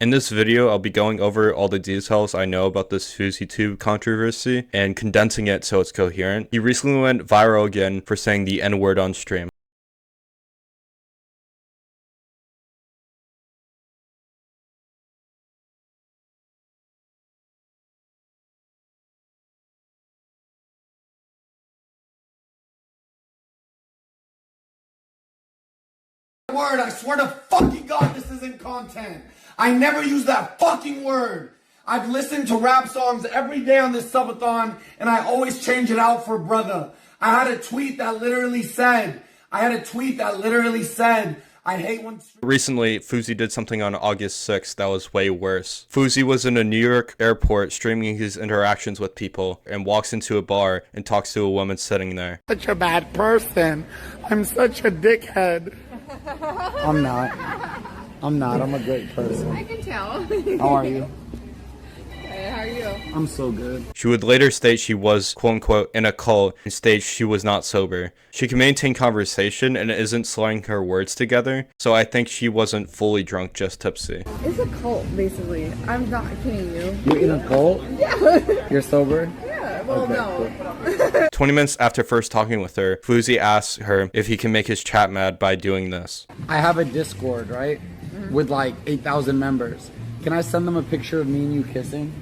In this video, I'll be going over all the details I know about this FouseyTube controversy and condensing it so it's coherent. He recently went viral again for saying the N-word on stream. Word, I swear to fucking God this isn't content. I never use that fucking word. I've listened to rap songs every day on this subathon and I always change it out for brother. I had a tweet that literally said, I hate when... Recently, Fousey did something on August 6th that was way worse. Fousey was in a New York airport streaming his interactions with people and walks into a bar and talks to a woman sitting there. Such a bad person. I'm such a dickhead. I'm not. I'm a great person. I can tell. How are you? Hey, how are you? I'm so good. She would later state she was, quote-unquote, in a cult and state she was not sober. She can maintain conversation and isn't slurring her words together, so I think she wasn't fully drunk, just tipsy. It's a cult, basically. I'm not kidding you. You're in a cult? Yeah. You're sober? Yeah, well, Okay, no. cool. 20 minutes after first talking with her, Fousey asks her if he can make his chat mad by doing this. I have a Discord, right? With like 8,000 members. Can I send them a picture of me and you kissing?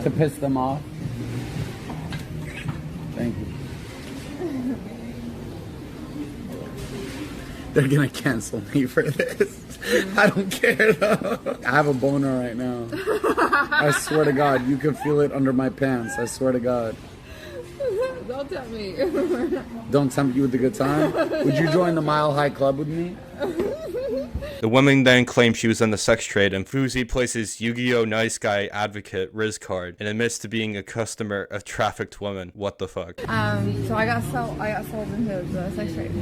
To piss them off? Thank you. They're gonna cancel me for this. I don't care though. I have a boner right now. I swear to God, you can feel it under my pants. I swear to God. Don't tell me. Don't tempt you with a good time? Would you join the Mile High Club with me? The woman then claimed she was in the sex trade, and Fousey places Yu-Gi-Oh! Nice Guy Advocate Riz card and admits to being a customer of trafficked women. What the fuck? So I got sold into the sex trade.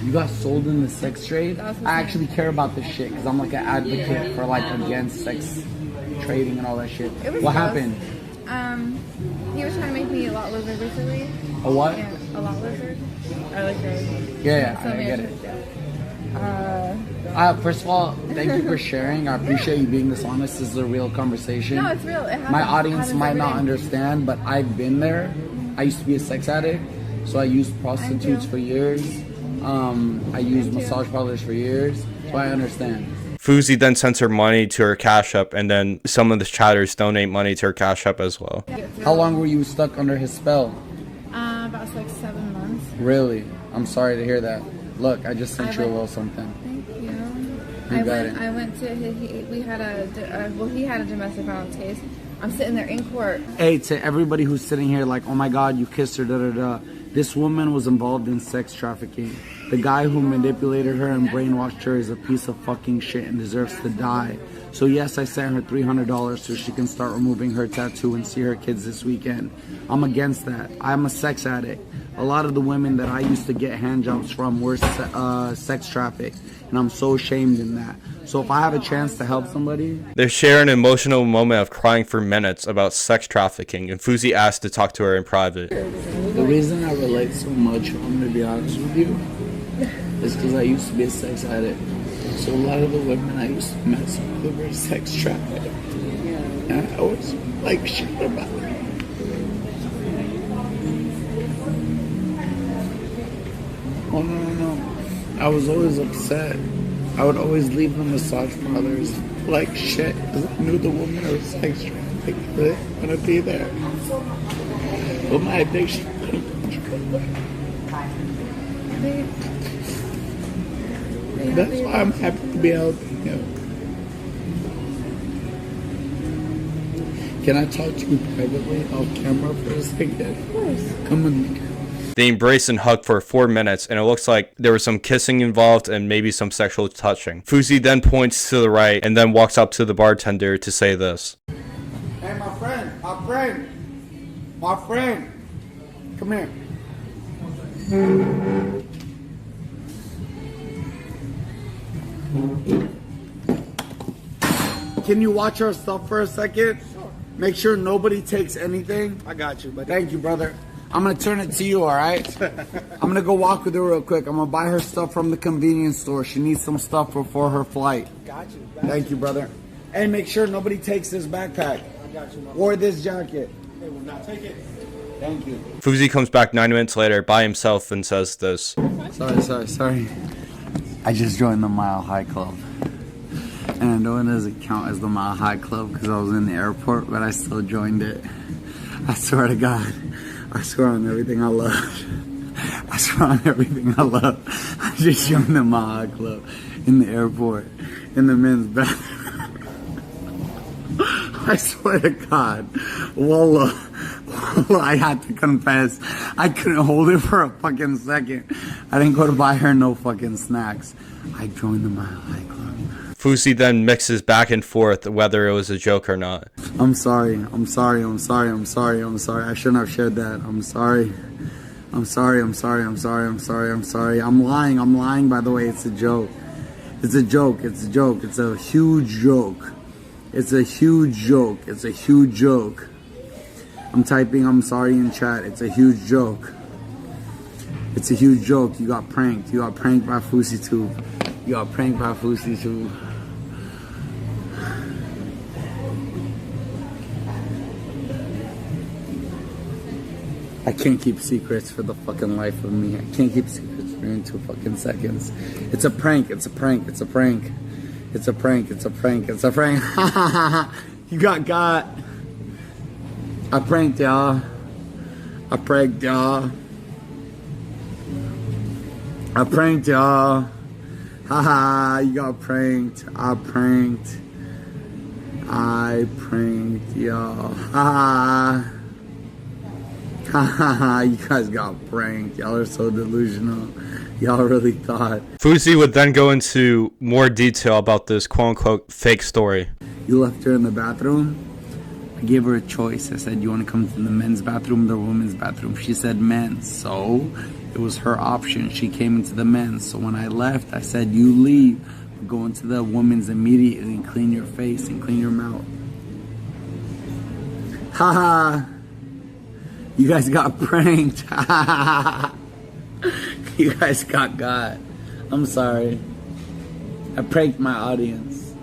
You got sold in the sex trade? I actually care about this shit because I'm like an advocate for like against sex trading and all that shit. What happened? He was trying to make me a lot lizard basically. A what? Yeah, a lot lizard. I like that. Yeah, I get it. First of all, thank you for sharing. I appreciate you being this honest. This is a real conversation. No, it's real. It happens. My audience might not understand, but I've been there. I used to be a sex addict, so I used prostitutes for years. I used massage parlors for years, so I understand. Fousey then sends her money to her Cash App, and then some of the chatters donate money to her Cash App as well. How long were you stuck under his spell? About like 7 months. Really? I'm sorry to hear that. Look, I just sent you a little something. Thank you. You got it. I went to he had a domestic violence case. I'm sitting there in court. Hey, to everybody who's sitting here like, oh my God, you kissed her, da da da. This woman was involved in sex trafficking. The guy who manipulated her and brainwashed her is a piece of fucking shit and deserves to die. So yes, I sent her $300 so she can start removing her tattoo and see her kids this weekend. I'm against that. I'm a sex addict. A lot of the women that I used to get handjobs from were sex trafficked, and I'm so ashamed in that. So if I have a chance to help somebody... They share an emotional moment of crying for minutes about sex trafficking, and Fousey asked to talk to her in private. The reason I relate so much, I'm going to be honest with you, is because I used to be a sex addict. So a lot of the women I used to mess with were sex trafficked. And I always like shit about it. Oh no. I was always upset. I would always leave the massage parlors like shit because I knew the woman was sex trafficked. They didn't want to be there. But my addiction couldn't control it. That's why I'm happy to be helping you. Can I talk to you privately off camera for a second? Of course. Come with me. They embrace and hug for 4 minutes, and it looks like there was some kissing involved and maybe some sexual touching. Fousey then points to the right and then walks up to the bartender to say this. Hey, my friend, come here. Can you watch our stuff for a second? Sure. Make sure nobody takes anything. I got you, but thank you, brother. I'm gonna turn it to you, alright? I'm gonna go walk with her real quick. I'm gonna buy her stuff from the convenience store. She needs some stuff before her flight. Got you. Thank you, brother. And make sure nobody takes this backpack. I got you, Or this jacket. They will not take it. Thank you. Fousey comes back 9 minutes later by himself and says this. Sorry. I just joined the Mile High Club. And I know it doesn't count as the Mile High Club because I was in the airport, but I still joined it. I swear to God. I swear on everything I love. I swear on everything I love. I just joined the Mile High Club in the airport, in the men's bathroom. I swear to God. Wallah, I had to confess. I couldn't hold it for a fucking second. I didn't go to buy her no fucking snacks. I joined the Mile High Club. Fousey then mixes back and forth whether it was a joke or not. I'm sorry. I shouldn't have shared that. I'm sorry. I'm lying, by the way. It's a joke. It's a huge joke. I'm typing I'm sorry in chat. It's a huge joke. You got pranked. by FouseyTube. I can't keep secrets for the fucking life of me. I can't keep secrets for 2 fucking seconds. It's a prank. You got. I pranked y'all. Haha, you got pranked. I pranked y'all. Haha. You guys got pranked. Y'all are so delusional. Y'all really thought. Fousey would then go into more detail about this quote-unquote fake story. You left her in the bathroom. I gave her a choice. I said, you want to come to the men's bathroom or the women's bathroom? She said men's. So it was her option. She came into the men's. So when I left, I said, you leave. Go into the women's immediately and clean your face and clean your mouth. Haha. You guys got pranked. You guys got. I'm sorry. I pranked my audience.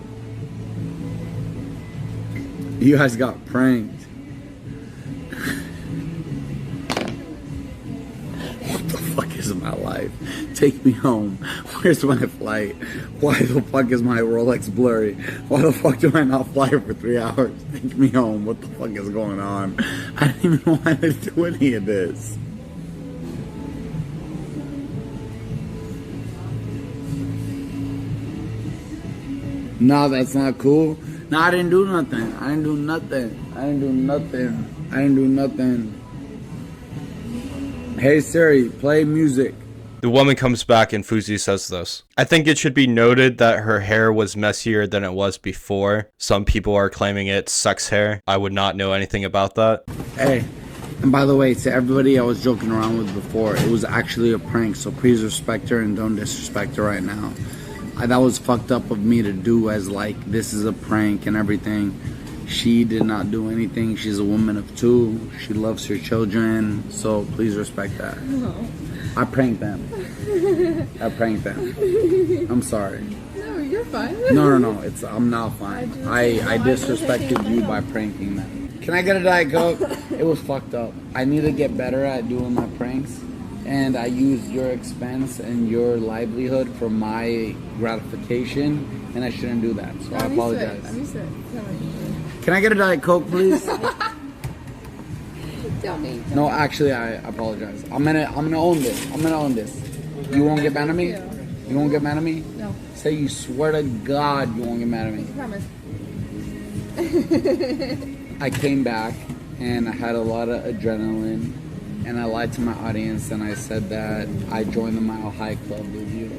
You guys got pranked. What the fuck is my life? Take me home. Where's my flight? Why the fuck is my Rolex blurry? Why the fuck do I not fly for 3 hours? Take me home. What the fuck is going on? I didn't even want to do any of this. No, that's not cool. No, I didn't do nothing. Hey Siri, play music. The woman comes back and Fousey says this. I think it should be noted that her hair was messier than it was before. Some people are claiming it's sex hair. I would not know anything about that. Hey, and by the way, to everybody I was joking around with before, it was actually a prank, so please respect her and don't disrespect her right now. That was fucked up of me to do, as like, this is a prank and everything. She did not do anything. She's a woman of 2. She loves her children, so please respect that. No. I pranked them. I'm sorry. No, you're fine. No. I'm not fine. I disrespected you by pranking them. Can I get a Diet Coke? It was fucked up. I need to get better at doing my pranks. And I used your expense and your livelihood for my gratification. And I shouldn't do that. So I apologize. Can I get a Diet Coke, please? Tell me. No, actually, I apologize. I'm gonna own this. You won't get mad at me? You won't get mad at me? No. Say you swear to God you won't get mad at me. I promise. I came back and I had a lot of adrenaline. And I lied to my audience and I said that I joined the Mile High Club with you.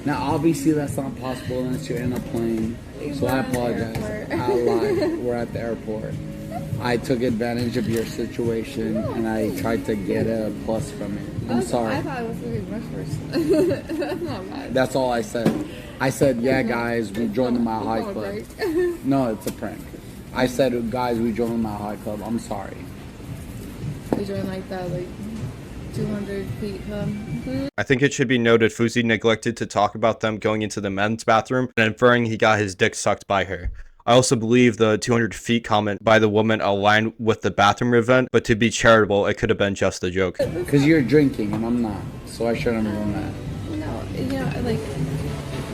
Now, obviously, that's not possible unless you're in a plane. So I apologize. I lied. We're at the airport. I took advantage of your situation and I tried to get a plus from it. I'm sorry. I thought it was really much worse. That's not bad. That's all I said. I said, yeah, guys, we joined the Mile High Club. No, it's a prank. I said, guys, we joined the Mile High Club. I'm sorry. We joined like that, like 200 feet come. I think it should be noted Fousey neglected to talk about them going into the men's bathroom and inferring he got his dick sucked by her. I also believe the 200 feet comment by the woman aligned with the bathroom event, but to be charitable, it could have been just a joke. Because you're drinking and I'm not, so I shouldn't have done that. No, yeah, like,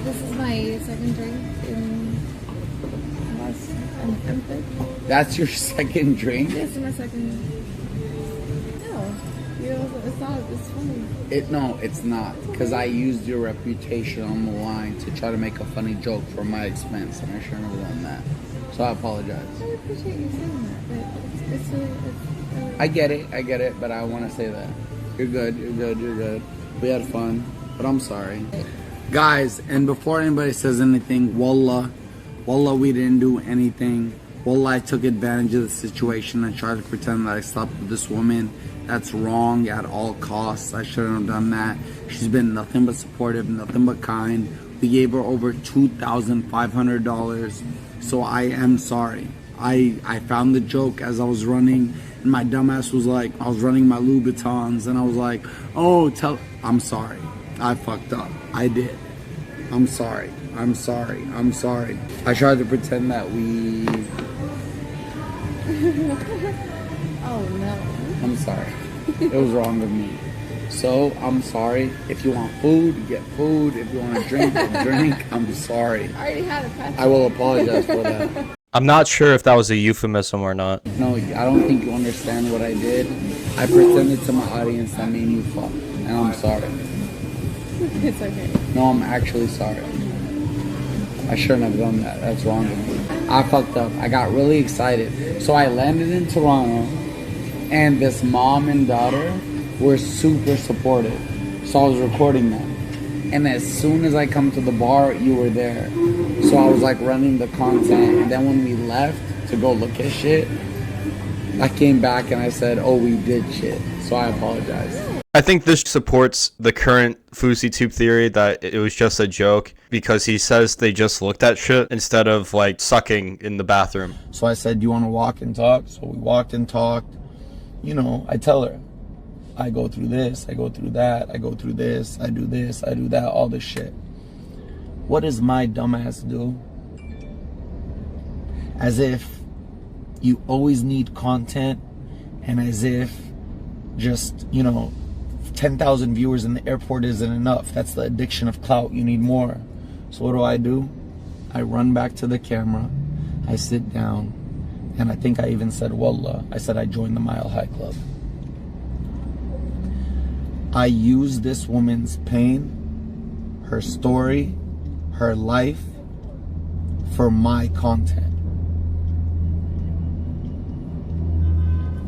this is my second drink in last, I'm third. That's your second drink? This is my second. No, it's not, it's funny. No, it's not. Because I used your reputation on the line to try to make a funny joke for my expense, and I shouldn't have done that. So I apologize. I appreciate you saying that, but it's really, I get it, but I want to say that. You're good. We had fun, but I'm sorry. Guys, and before anybody says anything, wallah, we didn't do anything. Wallah, I took advantage of the situation and tried to pretend that I slept with this woman. That's wrong at all costs. I shouldn't have done that. She's been nothing but supportive, nothing but kind. We gave her over $2,500, so I am sorry. I found the joke as I was running, and my dumbass was like, I was running my Louboutins, and I was like, oh, I'm sorry. I fucked up. I did. I'm sorry. I tried to pretend that we... oh no. I'm sorry. It was wrong of me. So, I'm sorry. If you want food, get food. If you want to drink, drink. I'm sorry. I already had a pet. I will apologize for that. I'm not sure if that was a euphemism or not. No, I don't think you understand what I did. I pretended to my audience that made you fuck. And I'm sorry. It's okay. No, I'm actually sorry. I shouldn't have done that. That's wrong of me. I fucked up. I got really excited. So I landed in Toronto, and this mom and daughter were super supportive. So I was recording them. And as soon as I come to the bar, you were there. So I was like running the content. And then when we left to go look at shit, I came back and I said, oh, we did shit. So I apologize. I think this supports the current FouseyTube theory that it was just a joke, because he says they just looked at shit instead of like sucking in the bathroom. So I said, do you want to walk and talk? So we walked and talked. You know, I tell her, I go through this, I go through that, I go through this, I do that, all this shit. What does my dumbass do? As if you always need content, and as if just, 10,000 viewers in the airport isn't enough. That's the addiction of clout. You need more. So what do? I run back to the camera. I sit down. And I think I even said, wallah. I said I joined the Mile High Club. I use this woman's pain, her story, her life, for my content.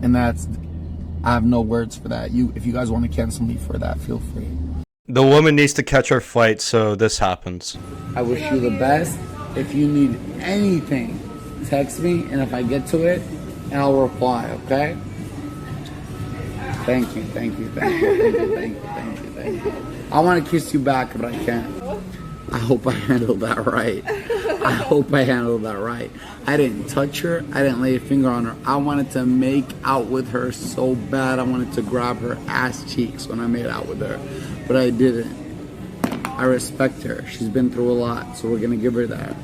And that's... I have no words for that. If you guys want to cancel me for that, feel free. The woman needs to catch her flight, so this happens. I wish you the best. If you need anything, text me, and if I get to it, I'll reply, okay? Thank you. I want to kiss you back, but I can't. I hope I handled that right. I didn't touch her. I didn't lay a finger on her. I wanted to make out with her so bad. I wanted to grab her ass cheeks when I made out with her. But I didn't. I respect her. She's been through a lot, so we're going to give her that.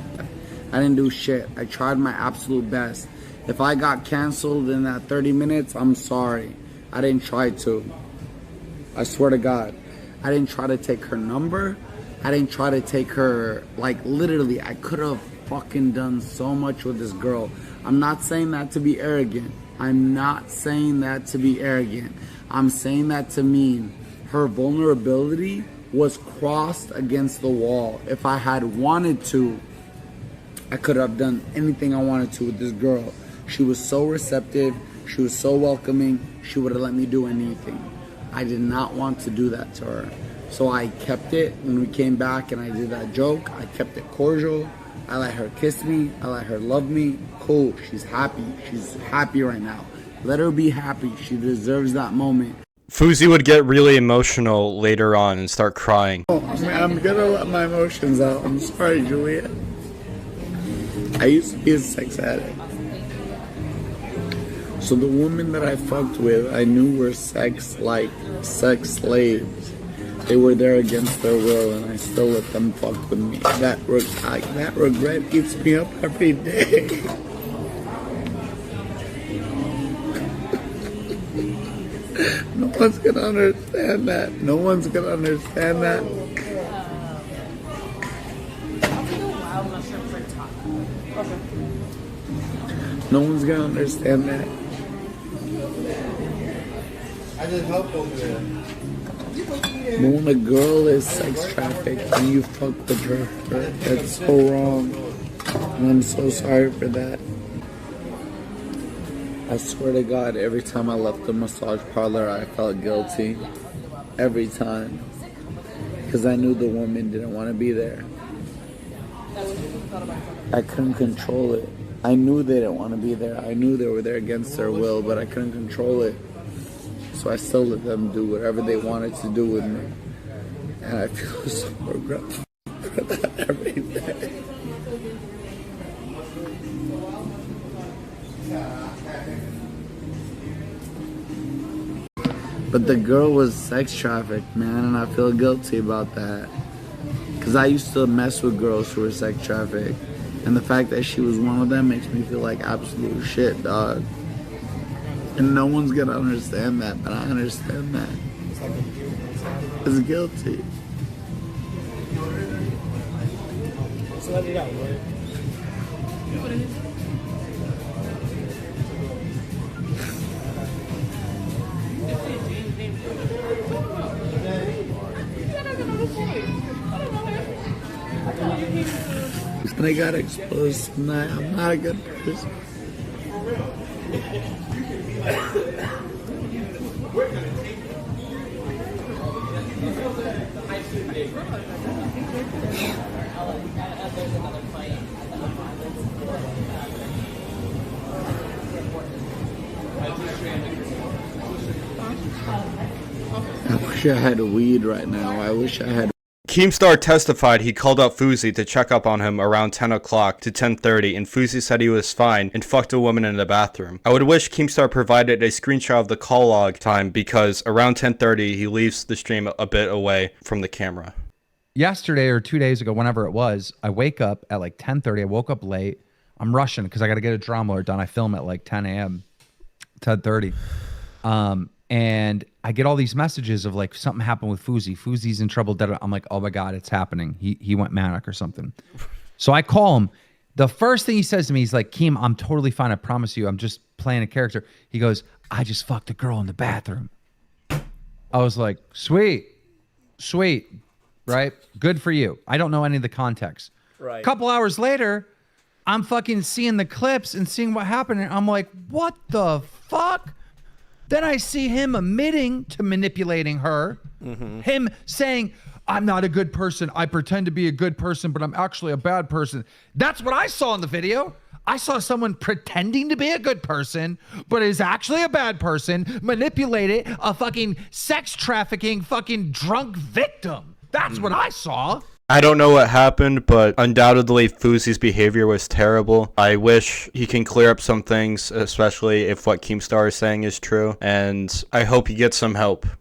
I didn't do shit. I tried my absolute best. If I got canceled in that 30 minutes, I'm sorry. I didn't try to. I swear to God. I didn't try to take her number. I didn't try to take her, like, literally, I could have fucking done so much with this girl. I'm not saying that to be arrogant. I'm saying that to mean her vulnerability was crossed against the wall. If I had wanted to, I could have done anything I wanted to with this girl. She was so receptive. She was so welcoming. She would have let me do anything. I did not want to do that to her. So I kept it when we came back and I did that joke. I kept it cordial. I let her kiss me. I let her love me. Cool. She's happy. She's happy right now. Let her be happy. She deserves that moment. Fousey would get really emotional later on and start crying. I'm gonna let my emotions out. I'm sorry, Juliet. I used to be a sex addict. So the women that I fucked with, I knew were sex slaves. They were there against their will, and I still let them fuck with me. That regret eats me up every day. No one's gonna understand that. No one's gonna understand that. No one's gonna understand that. I just helped over there. But when a girl is sex trafficked and you fuck with her, that's so wrong. And I'm so sorry for that. I swear to God, every time I left the massage parlor, I felt guilty. Every time. Because I knew the woman didn't want to be there. I couldn't control it. I knew they didn't want to be there. I knew they were there against their will, but I couldn't control it. So I still let them do whatever they wanted to do with me. And I feel so regretful for that every day. But the girl was sex trafficked, man, and I feel guilty about that. Because I used to mess with girls who were sex trafficked. And the fact that she was one of them makes me feel like absolute shit, dog. And no one's gonna understand that, but I understand that. It's guilty. So let it out, right? And I got exposed tonight. I'm not a good person. I wish I had weed right now. I wish I had. Keemstar testified he called up Fousey to check up on him around 10 o'clock to 10:30, and Fousey said he was fine and fucked a woman in the bathroom. I would wish Keemstar provided a screenshot of the call log time, because around 10:30 he leaves the stream a bit away from the camera. Yesterday or 2 days ago, whenever it was, I wake up at like 10:30. I woke up late. I'm rushing because I got to get a drama alert done. I film at like 10 a.m., 10:30. And I get all these messages of like something happened with Fousey. Fousey's in trouble. I'm like, oh my God, it's happening. He went manic or something. So I call him. The first thing he says to me, he's like, Keem, I'm totally fine. I promise you. I'm just playing a character. He goes, I just fucked a girl in the bathroom. I was like, sweet, right? Good for you. I don't know any of the context. Right. A couple hours later, I'm fucking seeing the clips and seeing what happened. And I'm like, what the fuck? Then I see him admitting to manipulating her. Him saying, I'm not a good person. I pretend to be a good person, but I'm actually a bad person. That's what I saw in the video. I saw someone pretending to be a good person, but is actually a bad person, manipulated a fucking sex trafficking fucking drunk victim. That's what I saw. I don't know what happened, but undoubtedly Fousey's behavior was terrible. I wish he can clear up some things, especially if what Keemstar is saying is true, and I hope he gets some help.